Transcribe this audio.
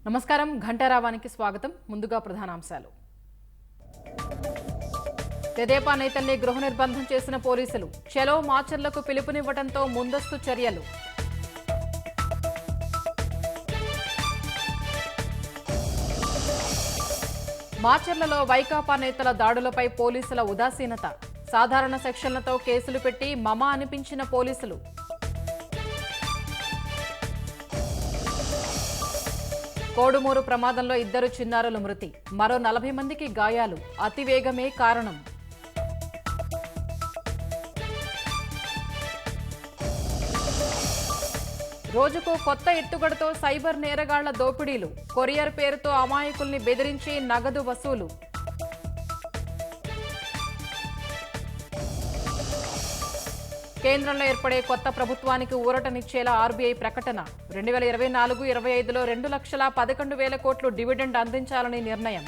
నమస్కారం ఘంటారావానికి స్వాగతం. ముందుగా ప్రధానాంశాలు. తెదేపా నేతల్ని గృహ నిర్బంధం చేసిన పోలీసులు. చలో మార్చర్లకు పిలుపునివ్వడంతో ముందస్తు చర్యలు. మార్చర్లలో వైకాపా నేతల దాడులపై పోలీసుల ఉదాసీనత. సాధారణ సెక్షన్లతో కేసులు పెట్టి మమ అనిపించిన పోలీసులు. కోడుమూరు ప్రమాదంలో 2 చిన్నారుల మృతి, మరో 40 మందికి గాయాలు. అతివేగమే కారణం. రోజుకు కొత్త ఎత్తుగడతో సైబర్ నేరగాళ్ల దోపిడీలు. కొరియర్ పేరుతో అమాయకుల్ని బెదిరించి నగదు వసూలు. కేంద్రంలో ఏర్పడే కొత్త ప్రభుత్వానికి ఊరటనిచ్చేలా ఆర్బీఐ ప్రకటన. 2024-25లో 2,11,000 కోట్లు డివిడెండ్ అందించాలని నిర్ణయం.